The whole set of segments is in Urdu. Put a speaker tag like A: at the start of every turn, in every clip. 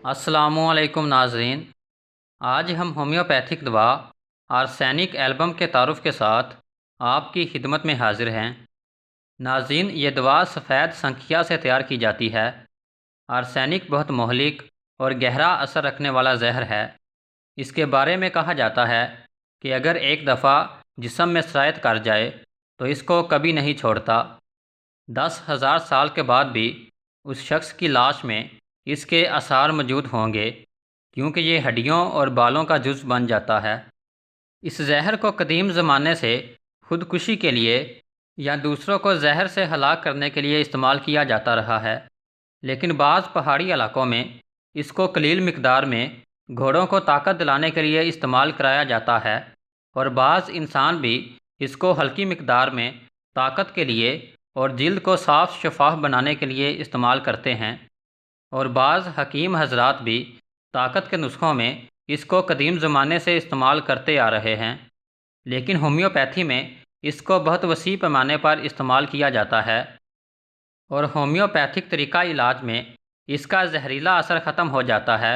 A: السلام علیکم ناظرین۔ آج ہم ہومیوپیتھک دوا آرسینک ایلبم کے تعارف کے ساتھ آپ کی خدمت میں حاضر ہیں۔ ناظرین، یہ دوا سفید سنکھیا سے تیار کی جاتی ہے۔ آرسینک بہت مہلک اور گہرا اثر رکھنے والا زہر ہے۔ اس کے بارے میں کہا جاتا ہے کہ اگر ایک دفعہ جسم میں سرایت کر جائے تو اس کو کبھی نہیں چھوڑتا۔ 10,000 سال کے بعد بھی اس شخص کی لاش میں اس کے آثار موجود ہوں گے، کیونکہ یہ ہڈیوں اور بالوں کا جز بن جاتا ہے۔ اس زہر کو قدیم زمانے سے خودکشی کے لیے یا دوسروں کو زہر سے ہلاک کرنے کے لیے استعمال کیا جاتا رہا ہے، لیکن بعض پہاڑی علاقوں میں اس کو قلیل مقدار میں گھوڑوں کو طاقت دلانے کے لیے استعمال کرایا جاتا ہے، اور بعض انسان بھی اس کو ہلکی مقدار میں طاقت کے لیے اور جلد کو صاف شفاف بنانے کے لیے استعمال کرتے ہیں، اور بعض حکیم حضرات بھی طاقت کے نسخوں میں اس کو قدیم زمانے سے استعمال کرتے آ رہے ہیں، لیکن ہومیوپیتھی میں اس کو بہت وسیع پیمانے پر استعمال کیا جاتا ہے، اور ہومیوپیتھک طریقہ علاج میں اس کا زہریلا اثر ختم ہو جاتا ہے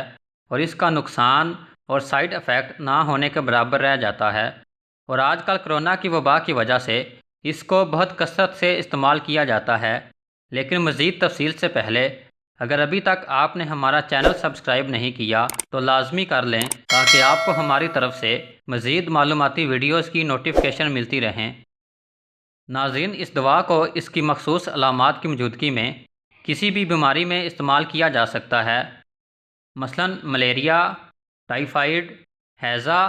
A: اور اس کا نقصان اور سائیڈ افیکٹ نہ ہونے کے برابر رہ جاتا ہے۔ اور آج کل کرونا کی وبا کی وجہ سے اس کو بہت کثرت سے استعمال کیا جاتا ہے، لیکن مزید تفصیل سے پہلے اگر ابھی تک آپ نے ہمارا چینل سبسکرائب نہیں کیا تو لازمی کر لیں، تاکہ آپ کو ہماری طرف سے مزید معلوماتی ویڈیوز کی نوٹیفیکیشن ملتی رہیں۔ ناظرین، اس دوا کو اس کی مخصوص علامات کی موجودگی میں کسی بھی بیماری میں استعمال کیا جا سکتا ہے، مثلا ملیریا، ٹائیفائیڈ، ہیضہ،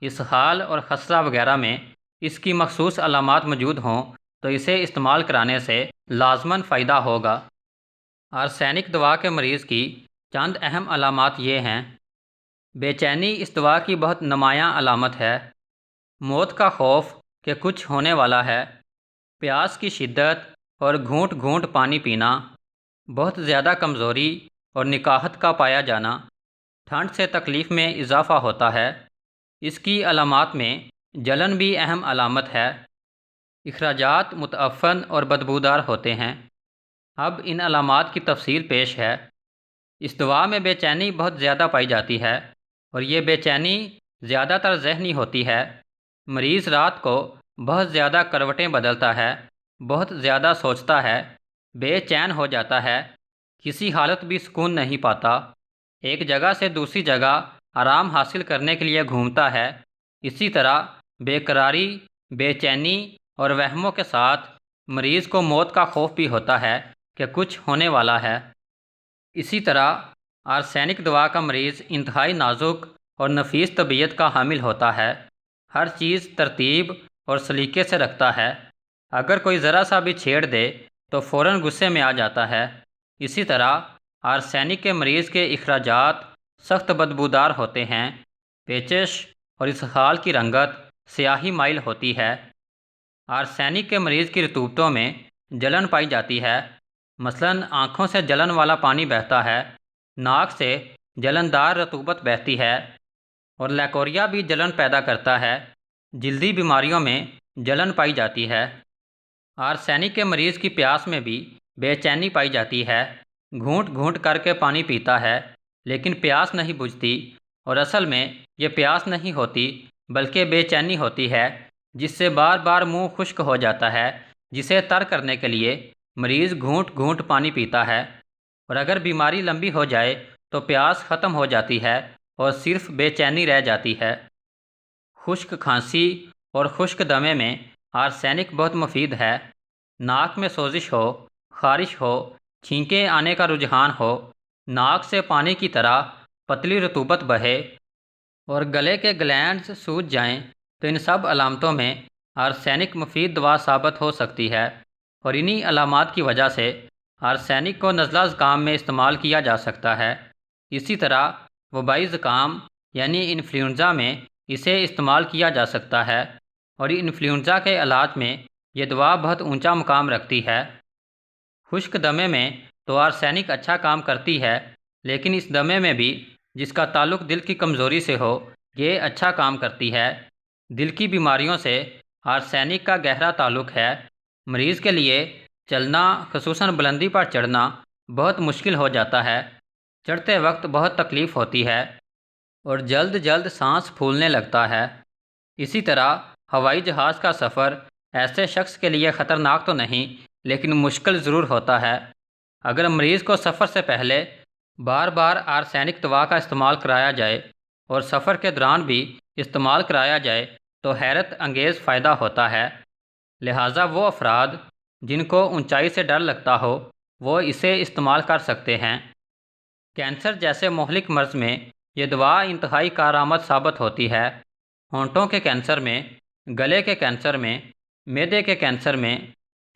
A: اسہال اور خسرہ وغیرہ میں اس کی مخصوص علامات موجود ہوں تو اسے استعمال کرانے سے لازماً فائدہ ہوگا۔ آرسینک دوا کے مریض کی چند اہم علامات یہ ہیں۔ بے چینی اس دوا کی بہت نمایاں علامت ہے۔ موت کا خوف کہ کچھ ہونے والا ہے۔ پیاس کی شدت اور گھونٹ گھونٹ پانی پینا۔ بہت زیادہ کمزوری اور نکاہت کا پایا جانا۔ ٹھنڈ سے تکلیف میں اضافہ ہوتا ہے۔ اس کی علامات میں جلن بھی اہم علامت ہے۔ اخراجات متعفن اور بدبودار ہوتے ہیں۔ اب ان علامات کی تفصیل پیش ہے۔ اس دوا میں بے چینی بہت زیادہ پائی جاتی ہے، اور یہ بے چینی زیادہ تر ذہنی ہوتی ہے۔ مریض رات کو بہت زیادہ کروٹیں بدلتا ہے، بہت زیادہ سوچتا ہے، بے چین ہو جاتا ہے، کسی حالت بھی سکون نہیں پاتا، ایک جگہ سے دوسری جگہ آرام حاصل کرنے کے لیے گھومتا ہے۔ اسی طرح بے قراری، بے چینی اور وہموں کے ساتھ مریض کو موت کا خوف بھی ہوتا ہے کہ کچھ ہونے والا ہے۔ اسی طرح آرسینک دوا کا مریض انتہائی نازک اور نفیس طبیعت کا حامل ہوتا ہے، ہر چیز ترتیب اور سلیقے سے رکھتا ہے، اگر کوئی ذرا سا بھی چھیڑ دے تو فوراً غصے میں آ جاتا ہے۔ اسی طرح آرسینک کے مریض کے اخراجات سخت بدبودار ہوتے ہیں، پیچش اور اسہال کی رنگت سیاہی مائل ہوتی ہے۔ آرسینک کے مریض کی رطوبتوں میں جلن پائی جاتی ہے، مثلاً آنکھوں سے جلن والا پانی بہتا ہے، ناک سے جلندار رطوبت بہتی ہے، اور لیکوریا بھی جلن پیدا کرتا ہے۔ جلدی بیماریوں میں جلن پائی جاتی ہے۔ آرسینک کے مریض کی پیاس میں بھی بے چینی پائی جاتی ہے، گھونٹ گھونٹ کر کے پانی پیتا ہے لیکن پیاس نہیں بجھتی، اور اصل میں یہ پیاس نہیں ہوتی بلکہ بے چینی ہوتی ہے، جس سے بار بار منہ خشک ہو جاتا ہے، جسے تر کرنے کے لیے مریض گھونٹ گھونٹ پانی پیتا ہے، اور اگر بیماری لمبی ہو جائے تو پیاس ختم ہو جاتی ہے اور صرف بے چینی رہ جاتی ہے۔ خشک کھانسی اور خشک دمے میں آرسینک بہت مفید ہے۔ ناک میں سوزش ہو، خارش ہو، چھینکیں آنے کا رجحان ہو، ناک سے پانی کی طرح پتلی رطوبت بہے، اور گلے کے گلینڈز سوج جائیں تو ان سب علامتوں میں آرسینک مفید دوا ثابت ہو سکتی ہے، اور انہی علامات کی وجہ سے آرسینک کو نزلہ زکام میں استعمال کیا جا سکتا ہے۔ اسی طرح وبائی زکام یعنی انفلوئنزا میں اسے استعمال کیا جا سکتا ہے، اور انفلوئنزا کے علاج میں یہ دوا بہت اونچا مقام رکھتی ہے۔ خشک دمے میں تو آرسینک اچھا کام کرتی ہے، لیکن اس دمے میں بھی جس کا تعلق دل کی کمزوری سے ہو یہ اچھا کام کرتی ہے۔ دل کی بیماریوں سے آرسینک کا گہرا تعلق ہے۔ مریض کے لیے چلنا، خصوصاً بلندی پر چڑھنا بہت مشکل ہو جاتا ہے۔ چڑھتے وقت بہت تکلیف ہوتی ہے اور جلد جلد سانس پھولنے لگتا ہے۔ اسی طرح ہوائی جہاز کا سفر ایسے شخص کے لیے خطرناک تو نہیں، لیکن مشکل ضرور ہوتا ہے۔ اگر مریض کو سفر سے پہلے بار بار آرسینک دوا کا استعمال کرایا جائے اور سفر کے دوران بھی استعمال کرایا جائے تو حیرت انگیز فائدہ ہوتا ہے۔ لہٰذا وہ افراد جن کو اونچائی سے ڈر لگتا ہو وہ اسے استعمال کر سکتے ہیں۔ کینسر جیسے مہلک مرض میں یہ دوا انتہائی کارآمد ثابت ہوتی ہے۔ ہونٹوں کے کینسر میں، گلے کے کینسر میں، معدے کے کینسر میں،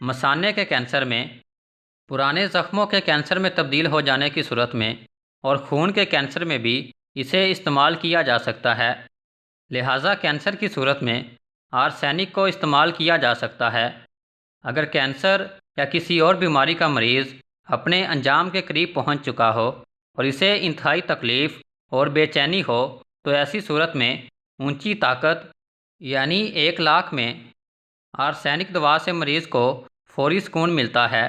A: مثانے کے کینسر میں، پرانے زخموں کے کینسر میں تبدیل ہو جانے کی صورت میں اور خون کے کینسر میں بھی اسے استعمال کیا جا سکتا ہے۔ لہٰذا کینسر کی صورت میں آرسینک کو استعمال کیا جا سکتا ہے۔ اگر کینسر یا کسی اور بیماری کا مریض اپنے انجام کے قریب پہنچ چکا ہو اور اسے انتہائی تکلیف اور بے چینی ہو تو ایسی صورت میں اونچی طاقت یعنی 1,00,000 میں آرسینک دوا سے مریض کو فوری سکون ملتا ہے۔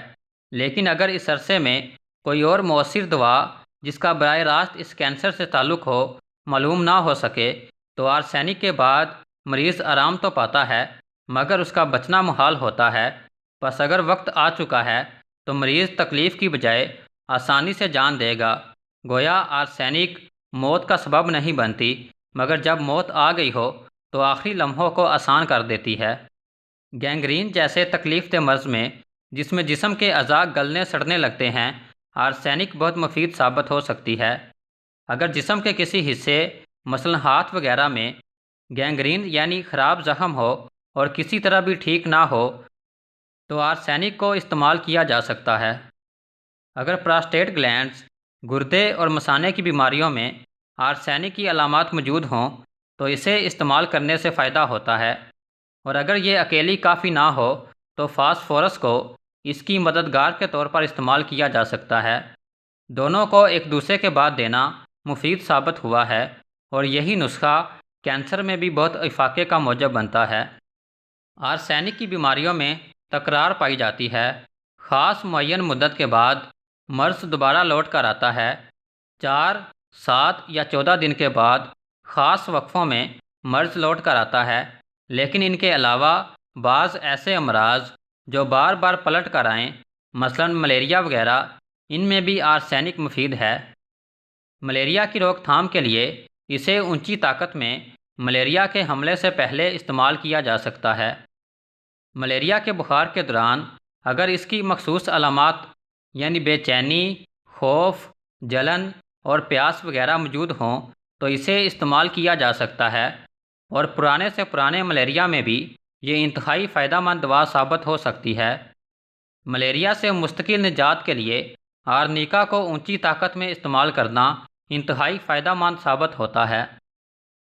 A: لیکن اگر اس عرصے میں کوئی اور مؤثر دوا جس کا براہ راست اس کینسر سے تعلق ہو معلوم نہ ہو سکے تو آرسینک کے بعد مریض آرام تو پاتا ہے مگر اس کا بچنا محال ہوتا ہے۔ بس اگر وقت آ چکا ہے تو مریض تکلیف کی بجائے آسانی سے جان دے گا۔ گویا آرسینک موت کا سبب نہیں بنتی مگر جب موت آ گئی ہو تو آخری لمحوں کو آسان کر دیتی ہے۔ گینگرین جیسے تکلیف دہ مرض میں جس میں جسم کے اعضاء گلنے سڑنے لگتے ہیں آرسینک بہت مفید ثابت ہو سکتی ہے۔ اگر جسم کے کسی حصے مثلاً ہاتھ وغیرہ میں گینگرین یعنی خراب زخم ہو اور کسی طرح بھی ٹھیک نہ ہو تو آرسینک کو استعمال کیا جا سکتا ہے۔ اگر پراسٹیٹ گلینڈز، گردے اور مثانے کی بیماریوں میں آرسینک کی علامات موجود ہوں تو اسے استعمال کرنے سے فائدہ ہوتا ہے، اور اگر یہ اکیلی کافی نہ ہو تو فاسفورس کو اس کی مددگار کے طور پر استعمال کیا جا سکتا ہے۔ دونوں کو ایک دوسرے کے بعد دینا مفید ثابت ہوا ہے اور یہی نسخہ کینسر میں بھی بہت افاقے کا موجب بنتا ہے۔ آرسینک کی بیماریوں میں تکرار پائی جاتی ہے۔ خاص معین مدت کے بعد مرض دوبارہ لوٹ کر آتا ہے۔ 4، 7 یا 14 دن کے بعد خاص وقفوں میں مرض لوٹ کر آتا ہے، لیکن ان کے علاوہ بعض ایسے امراض جو بار بار پلٹ کر آئیں مثلاً ملیریا وغیرہ، ان میں بھی آرسینک مفید ہے۔ ملیریا کی روک تھام کے لیے اسے اونچی طاقت میں ملیریا کے حملے سے پہلے استعمال کیا جا سکتا ہے۔ ملیریا کے بخار کے دوران اگر اس کی مخصوص علامات یعنی بے چینی، خوف، جلن اور پیاس وغیرہ موجود ہوں تو اسے استعمال کیا جا سکتا ہے، اور پرانے سے پرانے ملیریا میں بھی یہ انتہائی فائدہ مند دوا ثابت ہو سکتی ہے۔ ملیریا سے مستقل نجات کے لیے آرنیکا کو اونچی طاقت میں استعمال کرنا انتہائی فائدہ مند ثابت ہوتا ہے۔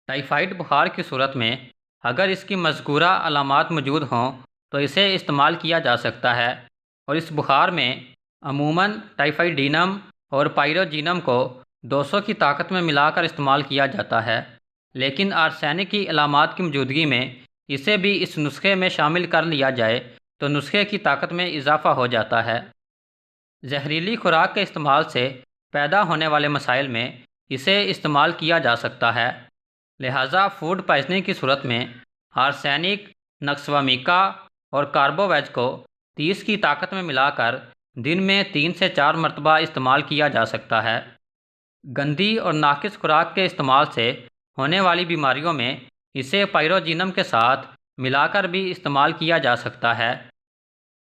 A: ٹائیفائڈ بخار کی صورت میں اگر اس کی مذکورہ علامات موجود ہوں تو اسے استعمال کیا جا سکتا ہے، اور اس بخار میں عموماً ٹائیفائڈینم اور پائروجینم کو 200 کی طاقت میں ملا کر استعمال کیا جاتا ہے، لیکن آرسینک کی علامات کی موجودگی میں اسے بھی اس نسخے میں شامل کر لیا جائے تو نسخے کی طاقت میں اضافہ ہو جاتا ہے۔ زہریلی خوراک کے استعمال سے پیدا ہونے والے مسائل میں اسے استعمال کیا جا سکتا ہے، لہٰذا فوڈ پائزننگ کی صورت میں آرسینک، نکسوامیکا اور کاربوویج کو 30 کی طاقت میں ملا کر دن میں 3 سے 4 مرتبہ استعمال کیا جا سکتا ہے۔ گندی اور ناقص خوراک کے استعمال سے ہونے والی بیماریوں میں اسے پائروجینم کے ساتھ ملا کر بھی استعمال کیا جا سکتا ہے۔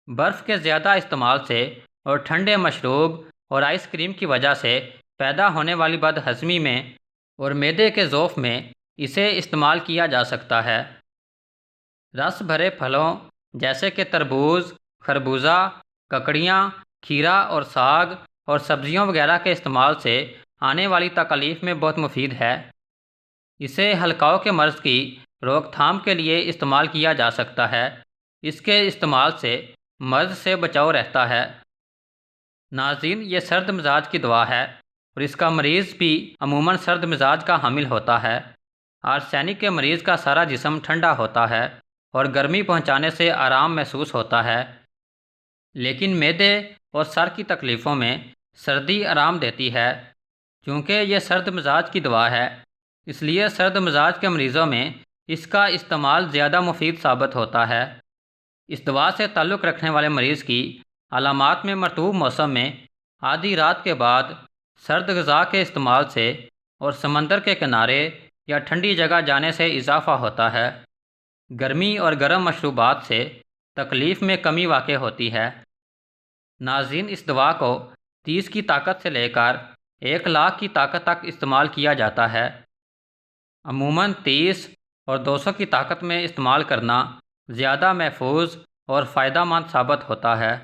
A: برف کے زیادہ استعمال سے اور ٹھنڈے مشروب اور آئس کریم کی وجہ سے پیدا ہونے والی بد ہضمی میں اور معدے کے ضعف میں اسے استعمال کیا جا سکتا ہے۔ رس بھرے پھلوں جیسے کہ تربوز، خربوزہ، ککڑیاں، کھیرا اور ساگ اور سبزیوں وغیرہ کے استعمال سے آنے والی تکلیف میں بہت مفید ہے۔ اسے حلقاؤں کے مرض کی روک تھام کے لیے استعمال کیا جا سکتا ہے۔ اس کے استعمال سے مرض سے بچاؤ رہتا ہے۔ ناظرین، یہ سرد مزاج کی دوا ہے اور اس کا مریض بھی عموماً سرد مزاج کا حامل ہوتا ہے۔ آرسینک کے مریض کا سارا جسم ٹھنڈا ہوتا ہے اور گرمی پہنچانے سے آرام محسوس ہوتا ہے، لیکن معدے اور سر کی تکلیفوں میں سردی آرام دیتی ہے۔ چونکہ یہ سرد مزاج کی دوا ہے، اس لیے سرد مزاج کے مریضوں میں اس کا استعمال زیادہ مفید ثابت ہوتا ہے۔ اس دوا سے تعلق رکھنے والے مریض کی علامات میں مرطوب موسم میں آدھی رات کے بعد سرد غذا کے استعمال سے اور سمندر کے کنارے یا ٹھنڈی جگہ جانے سے اضافہ ہوتا ہے۔ گرمی اور گرم مشروبات سے تکلیف میں کمی واقع ہوتی ہے۔ ناظرین، اس دوا کو 30 کی طاقت سے لے کر 1,00,000 کی طاقت تک استعمال کیا جاتا ہے۔ عموماً 30 اور 200 کی طاقت میں استعمال کرنا زیادہ محفوظ اور فائدہ مند ثابت ہوتا ہے۔